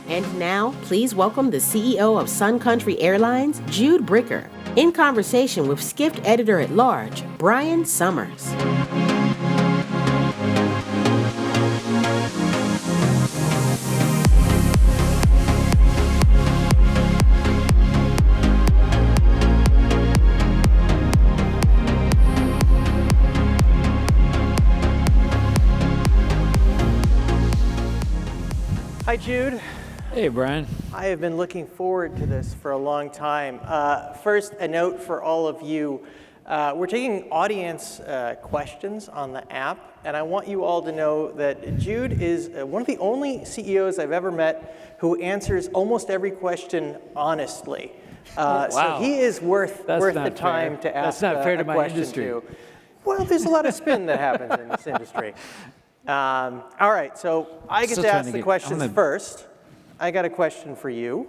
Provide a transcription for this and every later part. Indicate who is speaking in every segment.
Speaker 1: And now, please welcome the CEO of Sun Country Airlines, Jude Bricker, in conversation with Skift Editor-at-Large, Brian Summers.
Speaker 2: Hi, Jude.
Speaker 3: Hey, Brian.
Speaker 2: I have been looking forward to this for a long time. First, a note for all of you. We're taking audience questions on the app, and I want you all to know that Jude is one of the only CEOs I've ever met who answers almost every question honestly.
Speaker 3: Wow.
Speaker 2: So he is worth the time
Speaker 3: fair.
Speaker 2: to ask
Speaker 3: That's not fair to my
Speaker 2: question
Speaker 3: industry.
Speaker 2: to. Well, there's a lot of spin that happens in this industry. All right, so I get to ask the questions first. I got a question for you.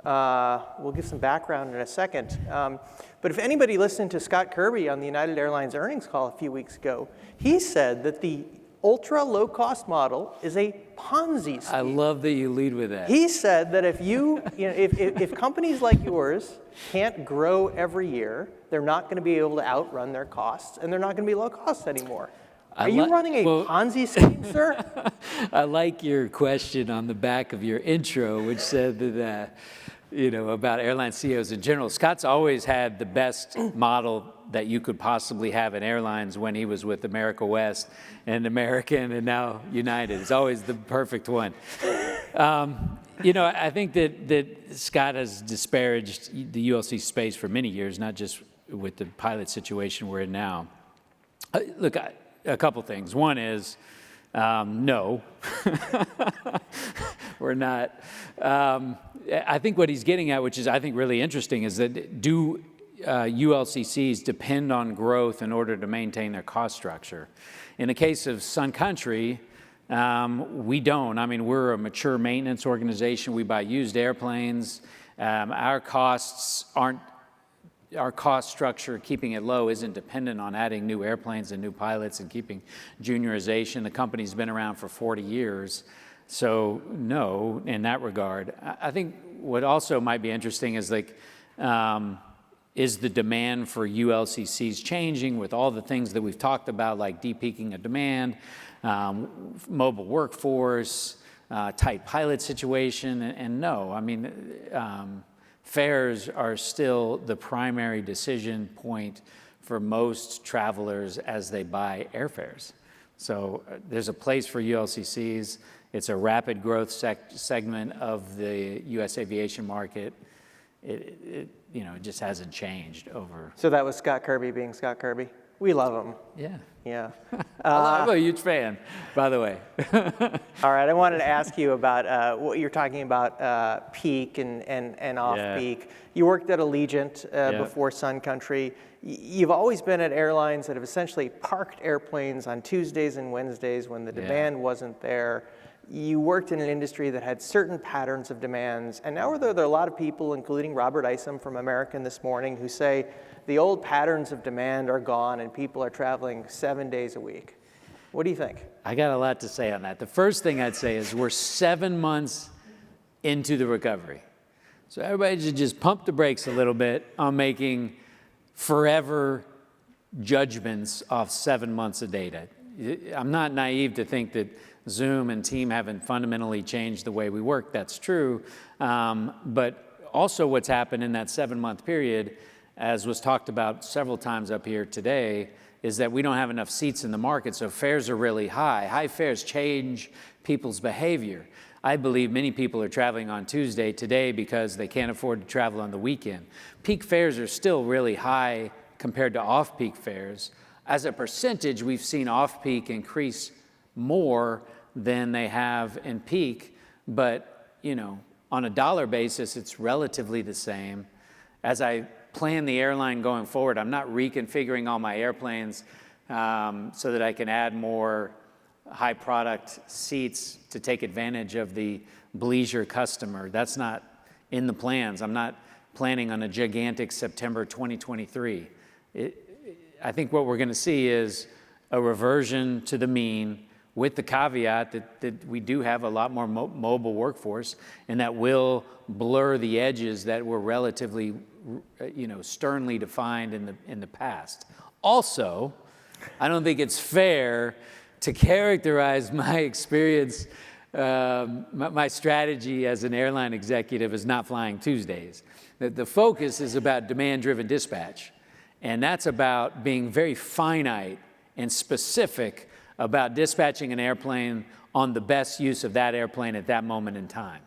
Speaker 2: We'll give some background in a second. But if anybody listened to Scott Kirby on the United Airlines earnings call a few weeks ago, he said that the ultra low-cost model is a Ponzi scheme.
Speaker 3: I love that you lead with that.
Speaker 2: He said that if companies like yours can't grow every year, they're not going to be able to outrun their costs, and they're not going to be low cost anymore. Are you running a Ponzi scheme, sir?
Speaker 3: I like your question on the back of your intro, which said that, about airline CEOs in general. Scott's always had the best model that you could possibly have in airlines when he was with America West and American and now United. It's always the perfect one. I think that Scott has disparaged the ULCC space for many years, not just with the pilot situation we're in now. Look, a couple things. One is, no, we're not. I think what he's getting at, which is I think really interesting, is that do ULCCs depend on growth in order to maintain their cost structure? In the case of Sun Country, we don't. I mean, we're a mature maintenance organization. We buy used airplanes. Our cost structure, keeping it low, isn't dependent on adding new airplanes and new pilots and keeping juniorization. The company's been around for 40 years, so no, in that regard. I think what also might be interesting is is the demand for ULCCs changing with all the things that we've talked about, like de-peaking of demand, mobile workforce, tight pilot situation, and no, I mean, fares are still the primary decision point for most travelers as they buy airfares. So there's a place for ULCCs. It's a rapid growth segment of the U.S. aviation market. It just hasn't changed over.
Speaker 2: So that was Scott Kirby being Scott Kirby. We love him.
Speaker 3: Yeah. I'm a huge fan, by the way.
Speaker 2: All right, I wanted to ask you about what you're talking about, peak and off-peak. Yeah. You worked at Allegiant before Sun Country. You've always been at airlines that have essentially parked airplanes on Tuesdays and Wednesdays when the demand wasn't there. You worked in an industry that had certain patterns of demands, and now there are a lot of people, including Robert Isom from American this morning, who say the old patterns of demand are gone and people are traveling 7 days a week. What do you think?
Speaker 3: I got a lot to say on that. The first thing I'd say is we're 7 months into the recovery. So everybody should just pump the brakes a little bit on making forever judgments off 7 months of data. I'm not naive to think that Zoom and team haven't fundamentally changed the way we work. That's true. But also what's happened in that 7 month period, as was talked about several times up here today, is that we don't have enough seats in the market, so fares are really high. High fares change people's behavior. I believe many people are traveling on Tuesday today because they can't afford to travel on the weekend. Peak fares are still really high compared to off-peak fares. As a percentage, we've seen off-peak increase more than they have in peak, but on a dollar basis, it's relatively the same. As I plan the airline going forward, I'm not reconfiguring all my airplanes so that I can add more high product seats to take advantage of the bleisure customer. That's not in the plans. I'm not planning on a gigantic September 2023. I think what we're going to see is a reversion to the mean with the caveat that we do have a lot more mobile workforce, and that will blur the edges that were relatively, sternly defined in the past. Also, I don't think it's fair to characterize my experience, my strategy as an airline executive as not flying Tuesdays. The focus is about demand-driven dispatch, and that's about being very finite and specific about dispatching an airplane on the best use of that airplane at that moment in time.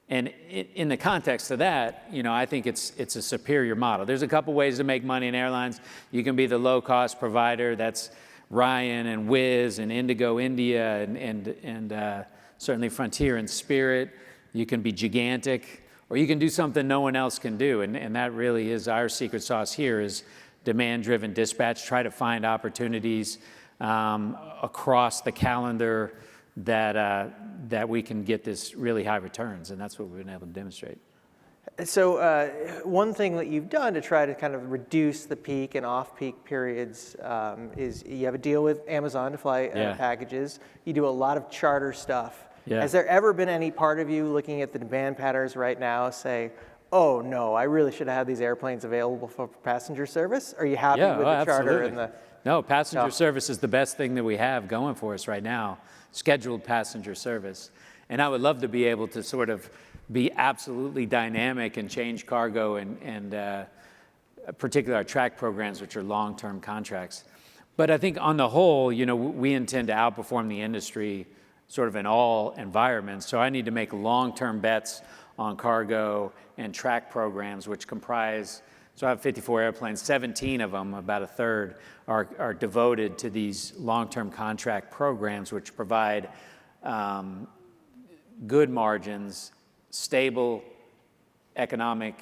Speaker 3: And in the context of that, I think it's a superior model. There's a couple ways to make money in airlines. You can be the low-cost provider. That's Ryan and Wizz and Indigo India and certainly Frontier and Spirit. You can be gigantic, or you can do something no one else can do. And that really is our secret sauce here, is demand-driven dispatch. Try to find opportunities across the calendar that we can get this really high returns, and that's what we've been able to demonstrate.
Speaker 2: So one thing that you've done to try to kind of reduce the peak and off-peak periods is you have a deal with Amazon to fly packages. You do a lot of charter stuff.
Speaker 3: Yeah.
Speaker 2: Has there ever been any part of you looking at the demand patterns right now say, oh no, I really should have these airplanes available for passenger service? Are you happy with the charter and the...
Speaker 3: No, passenger service is the best thing that we have going for us right now, scheduled passenger service. And I would love to be able to sort of be absolutely dynamic and change cargo and particularly our track programs, which are long-term contracts. But I think on the whole, we intend to outperform the industry sort of in all environments. So I need to make long-term bets on cargo and track programs, which comprise, so I have 54 airplanes, 17 of them, about a third, are devoted to these long-term contract programs, which provide good margins, stable economic,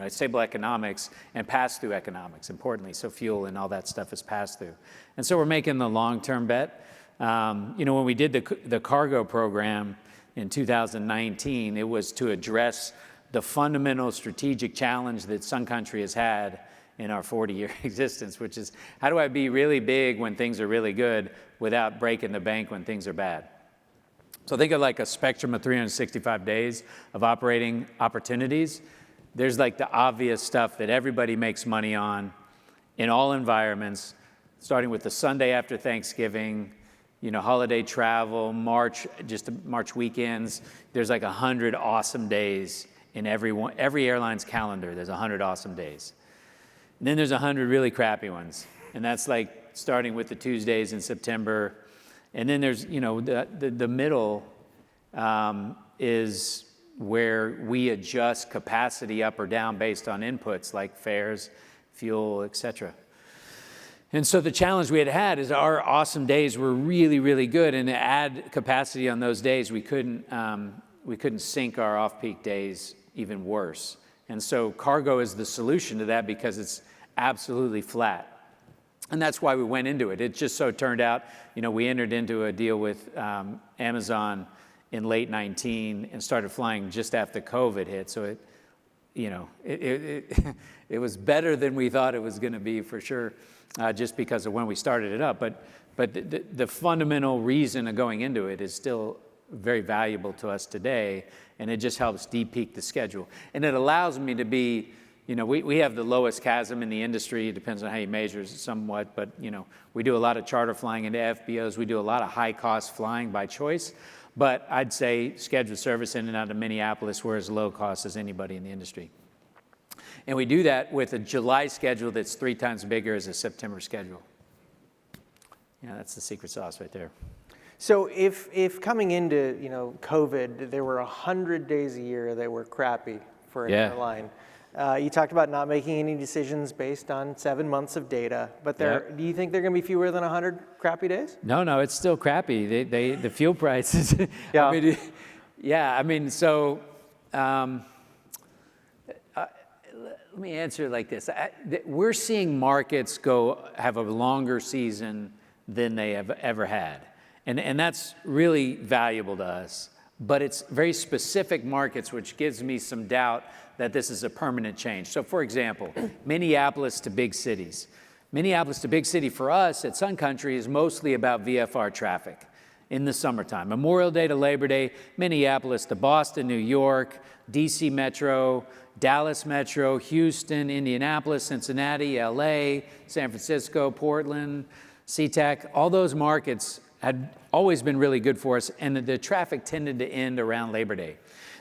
Speaker 3: stable economics, and pass-through economics, importantly. So fuel and all that stuff is pass-through. And so we're making the long-term bet. When we did the cargo program in 2019, it was to address the fundamental strategic challenge that Sun Country has had in our 40-year existence, which is, how do I be really big when things are really good without breaking the bank when things are bad? So think of like a spectrum of 365 days of operating opportunities. There's like the obvious stuff that everybody makes money on in all environments, starting with the Sunday after Thanksgiving, holiday travel, March weekends. There's like 100 awesome days in every airline's calendar. There's 100 awesome days. And then there's 100 really crappy ones. And that's like starting with the Tuesdays in September. And then there's, the middle is where we adjust capacity up or down based on inputs like fares, fuel, et cetera. And so the challenge we had is our awesome days were really, really good. And to add capacity on those days, we couldn't sink our off-peak days even worse. And so cargo is the solution to that because it's absolutely flat. And that's why we went into it. It just so turned out, we entered into a deal with Amazon in late 19 and started flying just after COVID hit. So it was better than we thought it was going to be for sure, just because of when we started it up. But the fundamental reason of going into it is still very valuable to us today, and it just helps de-peak the schedule. And it allows me to be, we have the lowest CASM in the industry. It depends on how you measure it somewhat, but we do a lot of charter flying into FBOs. We do a lot of high-cost flying by choice, but I'd say scheduled service in and out of Minneapolis, we're as low cost as anybody in the industry. And we do that with a July schedule that's 3 times bigger as a September schedule. That's the secret sauce right there.
Speaker 2: So if coming into COVID, there were 100 days a year that were crappy for an airline. You talked about not making any decisions based on 7 months of data, but do you think there are going to be fewer than 100 crappy days?
Speaker 3: No, it's still crappy. The fuel prices. Let me answer it like this. We're seeing markets have a longer season than they have ever had. And that's really valuable to us. But it's very specific markets, which gives me some doubt that this is a permanent change. So for example, Minneapolis to big cities. Minneapolis, the big city for us at Sun Country, is mostly about VFR traffic in the summertime. Memorial Day to Labor Day, Minneapolis to Boston, New York, DC Metro, Dallas Metro, Houston, Indianapolis, Cincinnati, LA, San Francisco, Portland, SeaTac, all those markets had always been really good for us, and the traffic tended to end around Labor Day.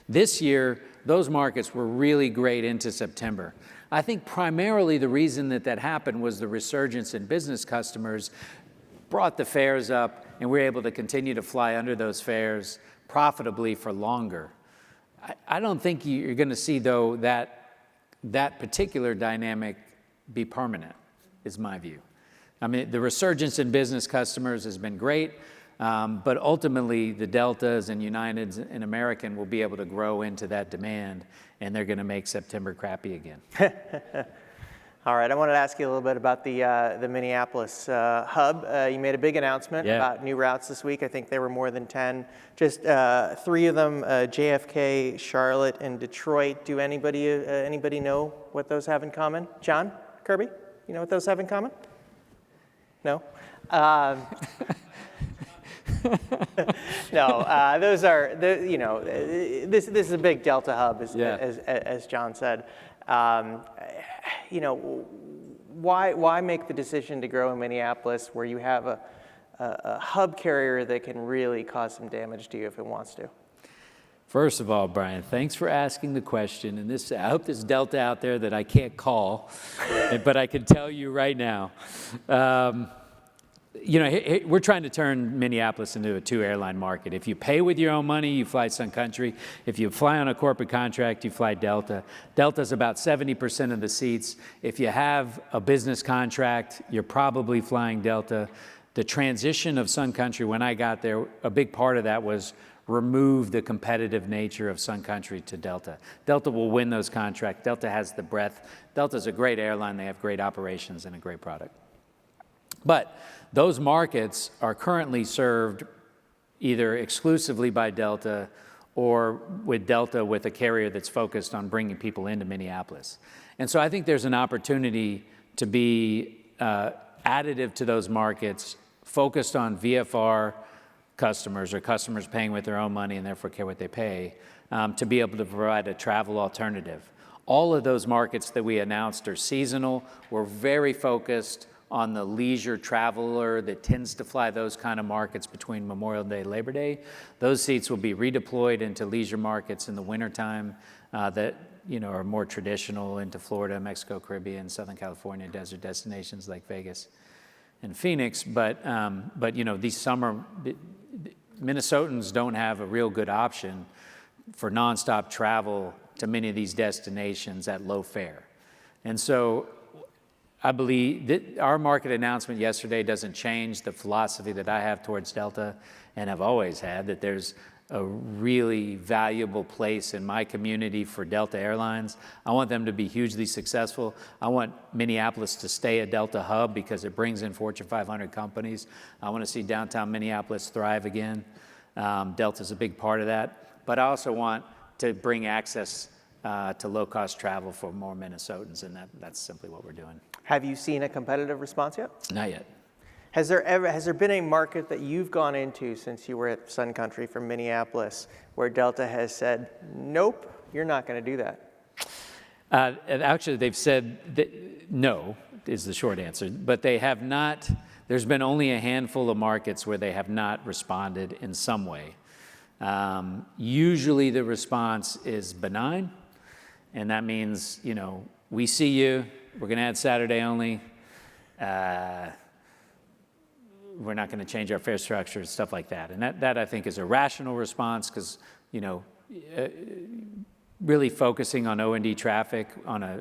Speaker 3: This year, those markets were really great into September. I think primarily the reason that happened was the resurgence in business customers brought the fares up, and we were able to continue to fly under those fares profitably for longer. I don't think you're going to see, though, that particular dynamic be permanent, is my view. I mean, the resurgence in business customers has been great, but ultimately the Deltas and Uniteds and American will be able to grow into that demand, and they're going to make September crappy again.
Speaker 2: All right, I wanted to ask you a little bit about the Minneapolis hub. You made a big announcement about new routes this week. I think there were more than 10. Just 3 of them, JFK, Charlotte, and Detroit. Do anybody know what those have in common? John Kirby, you know what those have in common? No? No, those are, this is a big Delta hub, as John said. Why make the decision to grow in Minneapolis where you have a hub carrier that can really cause some damage to you if it wants to?
Speaker 3: First of all, Brian, thanks for asking the question. And I hope there's Delta out there that I can't call, but I can tell you right now. We're trying to turn Minneapolis into a 2-airline market. If you pay with your own money, you fly Sun Country. If you fly on a corporate contract, you fly Delta. Delta's about 70% of the seats. If you have a business contract, you're probably flying Delta. The transition of Sun Country, when I got there, a big part of that was remove the competitive nature of Sun Country to Delta. Delta will win those contracts. Delta has the breadth. Delta's a great airline. They have great operations and a great product. But those markets are currently served either exclusively by Delta or with Delta with a carrier that's focused on bringing people into Minneapolis. And so I think there's an opportunity to be additive to those markets, focused on VFR customers or customers paying with their own money and therefore care what they pay, to be able to provide a travel alternative. All of those markets that we announced are seasonal. We're very focused on the leisure traveler that tends to fly those kind of markets between Memorial Day and Labor Day. Those seats will be redeployed into leisure markets in the wintertime that are more traditional into Florida, Mexico, Caribbean, Southern California, desert destinations like Vegas and Phoenix. But these summer, Minnesotans don't have a real good option for nonstop travel to many of these destinations at low fare. And so I believe that our market announcement yesterday doesn't change the philosophy that I have towards Delta and have always had, that there's a really valuable place in my community for Delta Airlines. I want them to be hugely successful. I want Minneapolis to stay a Delta hub because it brings in Fortune 500 companies. I want to see downtown Minneapolis thrive again. Delta's a big part of that. But I also want to bring access to low-cost travel for more Minnesotans, and that's simply what we're doing.
Speaker 2: Have you seen a competitive response yet?
Speaker 3: Not yet.
Speaker 2: Has there been a market that you've gone into since you were at Sun Country from Minneapolis where Delta has said, nope, you're not going to do that?
Speaker 3: And actually, they've said that no is the short answer, but they have not. There's been only a handful of markets where they have not responded in some way. Usually the response is benign, and that means, we see you, we're going to add Saturday only, we're not going to change our fare structure, stuff like that. And that I think is a rational response because, really focusing on O&D traffic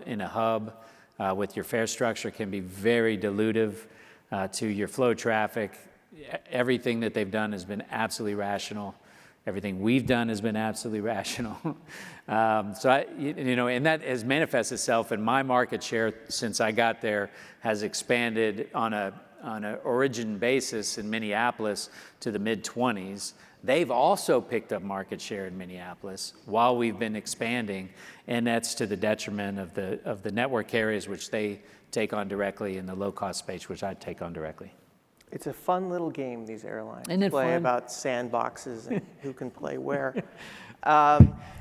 Speaker 3: in a hub with your fare structure can be very dilutive to your flow traffic. Everything that they've done has been absolutely rational. Everything we've done has been absolutely rational. And that has manifested itself in my market share since I got there has expanded on on an origin basis in Minneapolis to the mid-20s. They've also picked up market share in Minneapolis while we've been expanding, and that's to the detriment of the network carriers, which they take on directly, and the low-cost space, which I take on directly.
Speaker 2: It's a fun little game, these airlines.
Speaker 3: Isn't it
Speaker 2: play
Speaker 3: fun?
Speaker 2: About sandboxes and who can play where.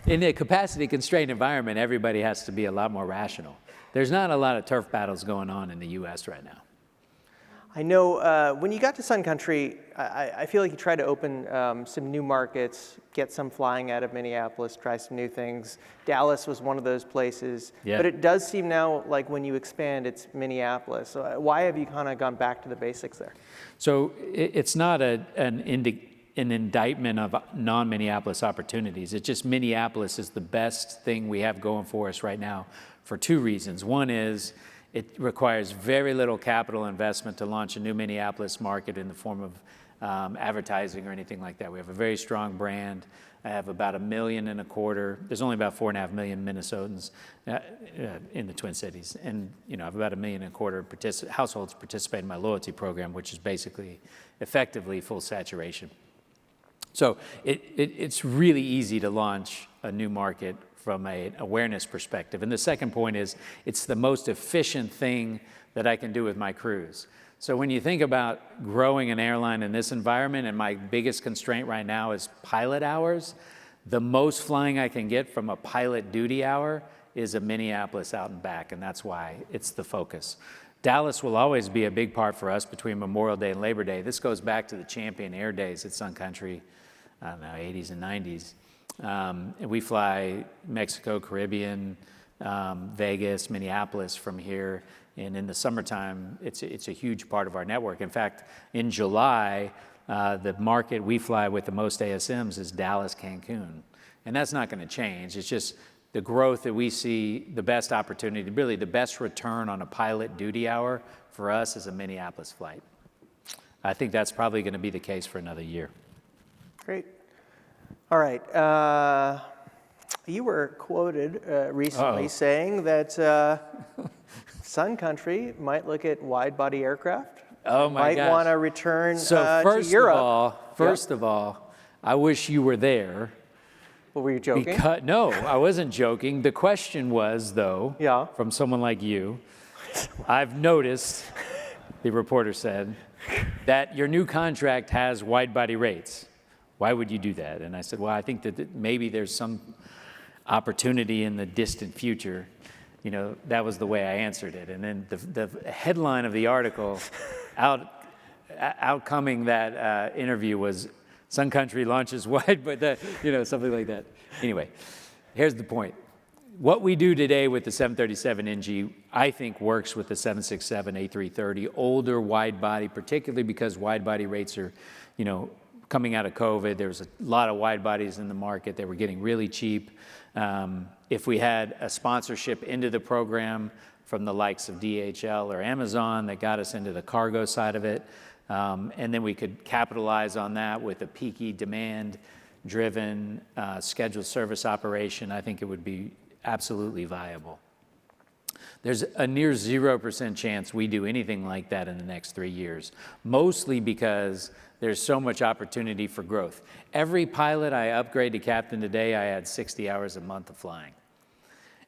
Speaker 3: In a capacity-constrained environment, everybody has to be a lot more rational. There's not a lot of turf battles going on in the U.S. right now.
Speaker 2: I know when you got to Sun Country, I feel like you tried to open some new markets, get some flying out of Minneapolis, try some new things. Dallas was one of those places.
Speaker 3: Yeah.
Speaker 2: But it does seem now like when you expand, it's Minneapolis. So why have you kind of gone back to the basics there?
Speaker 3: So it's not an indictment of non-Minneapolis opportunities. It's just Minneapolis is the best thing we have going for us right now for two reasons. One is it requires very little capital investment to launch a new Minneapolis market in the form of advertising or anything like that. We have a very strong brand. I have about 1.25 million. There's only about 4.5 million Minnesotans in the Twin Cities, and I have about 1.25 million households participate in my loyalty program, which is basically, effectively, full saturation. So it's really easy to launch a new market from an awareness perspective. And the second point is it's the most efficient thing that I can do with my crews. So when you think about growing an airline in this environment, and my biggest constraint right now is pilot hours, the most flying I can get from a pilot duty hour is a Minneapolis out and back, and that's why it's the focus. Dallas will always be a big part for us between Memorial Day and Labor Day. This goes back to the champion air days at Sun Country, I don't know, 80s and 90s. And we fly Mexico, Caribbean, Vegas, Minneapolis from here. And in the summertime, it's a huge part of our network. In fact, in July, the market we fly with the most ASMs is Dallas, Cancun. And that's not going to change. It's just the growth that we see, the best opportunity, really the best return on a pilot duty hour for us is a Minneapolis flight. I think that's probably going to be the case for another year.
Speaker 2: Great. All right. You were quoted recently saying that Sun Country might look at wide-body aircraft.
Speaker 3: Oh my gosh.
Speaker 2: Might want to return
Speaker 3: to Europe. First
Speaker 2: Yep.
Speaker 3: of all, I wish you were there.
Speaker 2: Well, were you joking?
Speaker 3: No, I wasn't joking. The question was, though, from someone like you, I've noticed, the reporter said, that your new contract has wide-body rates. Why would you do that? And I said, well, I think that maybe there's some opportunity in the distant future. That was the way I answered it. And then the headline of the article outcoming that interview was Sun Country launches wide, but something like that. Anyway, here's the point. What we do today with the 737NG, I think works with the 767, A330, older wide body, particularly because wide body rates are, coming out of COVID. There was a lot of wide bodies in the market. They were getting really cheap. If we had a sponsorship into the program from the likes of DHL or Amazon that got us into the cargo side of it, and then we could capitalize on that with a peaky demand-driven scheduled service operation, I think it would be absolutely viable. There's a near 0% chance we do anything like that in the next 3 years, mostly because there's so much opportunity for growth. Every pilot I upgrade to captain today, I add 60 hours a month of flying.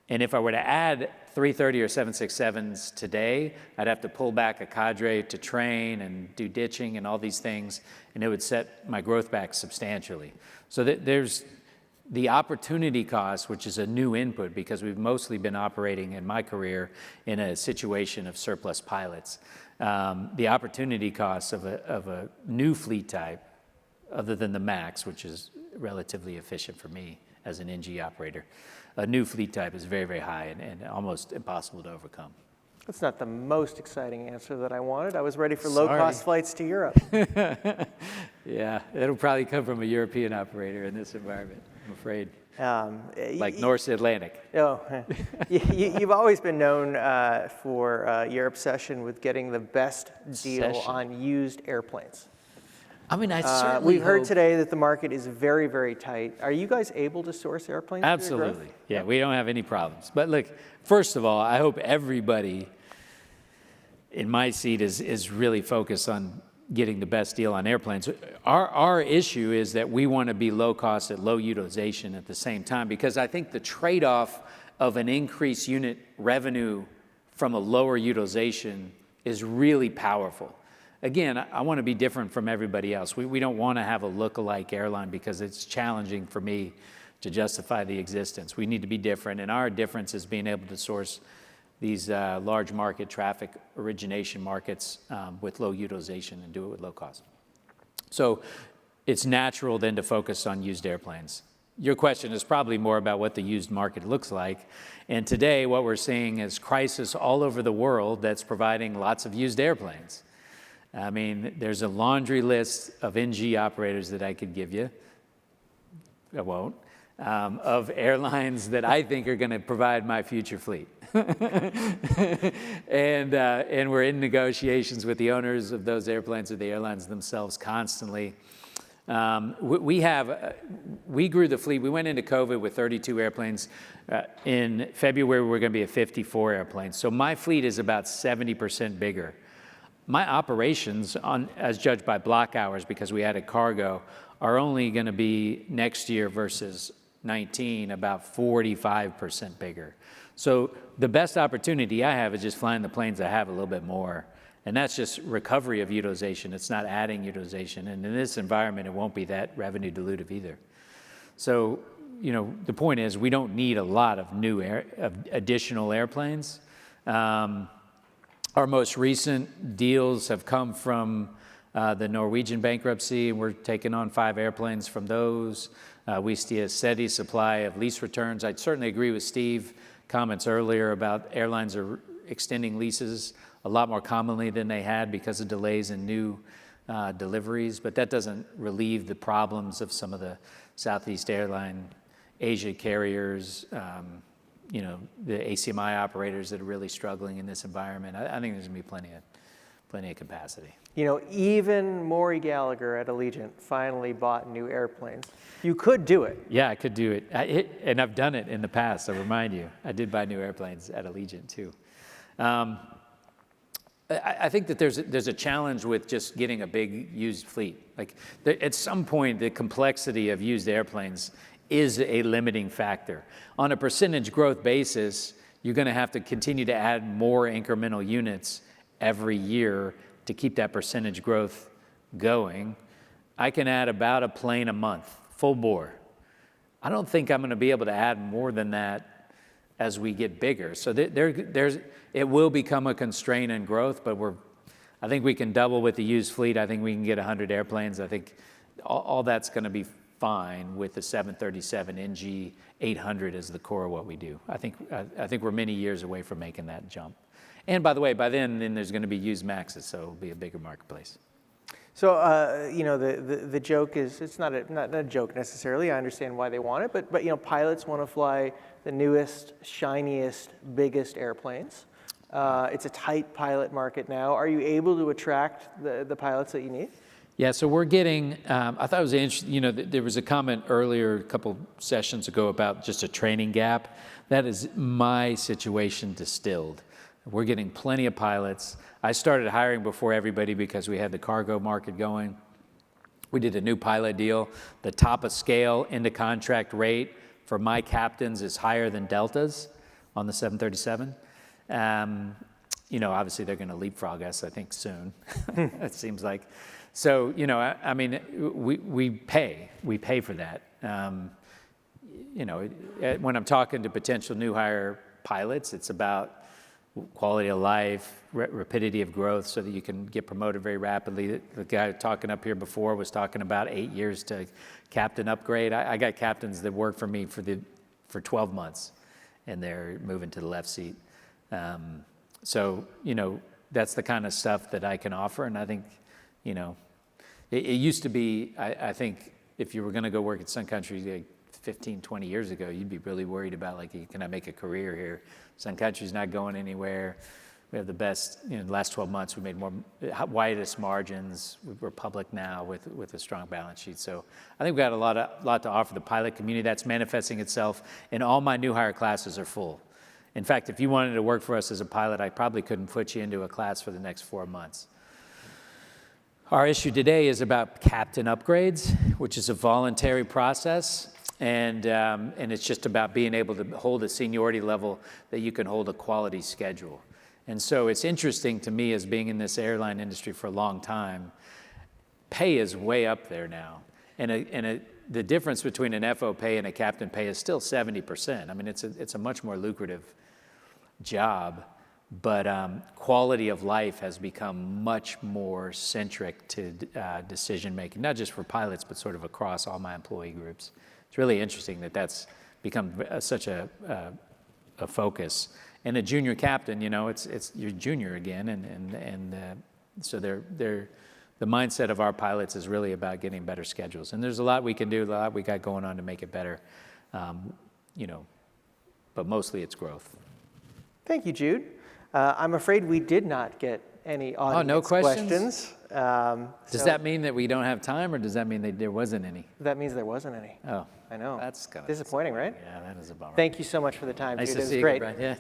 Speaker 3: And if I were to add 330 or 767s today, I'd have to pull back a cadre to train and do ditching and all these things, and it would set my growth back substantially. So there's the opportunity cost, which is a new input because we've mostly been operating in my career in a situation of surplus pilots. The opportunity costs of a new fleet type, other than the MAX, which is relatively efficient for me as an NG operator, a new fleet type is very, very high and almost impossible to overcome.
Speaker 2: That's not the most exciting answer that I wanted. I was ready for low-cost flights to Europe.
Speaker 3: Yeah, it'll probably come from a European operator in this environment, I'm afraid. Like North Atlantic.
Speaker 2: Oh, you've always been known for your obsession with getting the best deal on used airplanes.
Speaker 3: I mean, I certainly
Speaker 2: We've heard today that the market is very, very tight. Are you guys able to source airplanes?
Speaker 3: Absolutely. Yeah, we don't have any problems. But look, first of all, I hope everybody in my seat is really focused on getting the best deal on airplanes. Our issue is that we want to be low cost at low utilization at the same time, because I think the trade-off of an increased unit revenue from a lower utilization is really powerful. Again, I want to be different from everybody else. We don't want to have a look-alike airline because it's challenging for me to justify the existence. We need to be different, and our difference is being able to source these large market traffic origination markets with low utilization and do it with low cost. So it's natural then to focus on used airplanes. Your question is probably more about what the used market looks like. And today what we're seeing is crisis all over the world that's providing lots of used airplanes. I mean, there's a laundry list of NG operators that I could give you. I won't. Of airlines that I think are going to provide my future fleet. And we're in negotiations with the owners of those airplanes or the airlines themselves constantly. We grew the fleet. We went into COVID with 32 airplanes. In February, we're going to be at 54 airplanes. So my fleet is about 70% bigger. My operations, as judged by block hours, because we added cargo, are only going to be next year versus 19 about 45% bigger. So the best opportunity I have is just flying the planes I have a little bit more. And that's just recovery of utilization. It's not adding utilization. And in this environment, it won't be that revenue dilutive either. So, the point is we don't need a lot of additional airplanes. Our most recent deals have come from the Norwegian bankruptcy, and we're taking on 5 airplanes from those. We see a steady supply of lease returns. I'd certainly agree with Steve's comments earlier about airlines are extending leases a lot more commonly than they had because of delays in new deliveries, but that doesn't relieve the problems of some of the Southeast airline, Asia carriers, the ACMI operators that are really struggling in this environment. I think there's gonna be plenty of capacity.
Speaker 2: Even Maury Gallagher at Allegiant finally bought new airplanes. You could do it.
Speaker 3: Yeah, I could do it. And I've done it in the past, I'll remind you. I did buy new airplanes at Allegiant too. I think that there's a challenge with just getting a big used fleet. Like at some point, the complexity of used airplanes is a limiting factor. On a percentage growth basis, you're going to have to continue to add more incremental units every year to keep that percentage growth going. I can add about a plane a month, full bore. I don't think I'm going to be able to add more than that as we get bigger. So it will become a constraint in growth, but I think we can double with the used fleet. I think we can get 100 airplanes. I think all that's going to be fine with the 737 NG 800 as the core of what we do. I think we're many years away from making that jump. And by the way, by then there's going to be used Maxes, so it'll be a bigger marketplace.
Speaker 2: So, the joke is, it's not a joke necessarily. I understand why they want it, but pilots want to fly the newest, shiniest, biggest airplanes. It's a tight pilot market now. Are you able to attract the pilots that you need?
Speaker 3: Yeah, so we're getting, I thought it was interesting, there was a comment earlier, a couple sessions ago about just a training gap. That is my situation distilled. We're getting plenty of pilots. I started hiring before everybody because we had the cargo market going. We did a new pilot deal. The top of scale into contract rate for my captains is higher than Delta's on the 737. Obviously they're going to leapfrog us, I think, soon. It seems like. So, we pay for that. When I'm talking to potential new hire pilots, it's about quality of life, rapidity of growth so that you can get promoted very rapidly. The guy talking up here before was talking about 8 years to captain upgrade. I got captains that work for me for 12 months and they're moving to the left seat. So, that's the kind of stuff that I can offer. And I think, it used to be, I think if you were going to go work at Sun Country like 15, 20 years ago, you'd be really worried about can I make a career here? Sun Country's not going anywhere. We have the best, the last 12 months we made widest margins. We're public now with a strong balance sheet. So I think we've got a lot to offer the pilot community. That's manifesting itself, and all my new hire classes are full. In fact, if you wanted to work for us as a pilot, I probably couldn't put you into a class for the next 4 months. Our issue today is about captain upgrades, which is a voluntary process, and it's just about being able to hold a seniority level that you can hold a quality schedule. And so it's interesting to me, as being in this airline industry for a long time, pay is way up there now. And the difference between an FO pay and a captain pay is still 70%. I mean, it's a much more lucrative job, but quality of life has become much more centric to decision making, not just for pilots, but sort of across all my employee groups. It's really interesting that that's become such a focus. And a junior captain, you know, it's you're junior again, and so the mindset of our pilots is really about getting better schedules. And there's a lot we can do, a lot we got going on to make it better, you know, but mostly it's growth.
Speaker 2: Thank you, Jude. I'm afraid we did not get any audience questions.
Speaker 3: Does that mean that we don't have time, or does that mean that there wasn't any?
Speaker 2: That means there wasn't any.
Speaker 3: Oh,
Speaker 2: I know.
Speaker 3: that's kind of
Speaker 2: disappointing, right?
Speaker 3: Yeah, that is a bummer.
Speaker 2: Thank you so much for the time,
Speaker 3: Nice
Speaker 2: Jude.
Speaker 3: to
Speaker 2: It was
Speaker 3: see you,
Speaker 2: great.
Speaker 3: Brian. Yeah.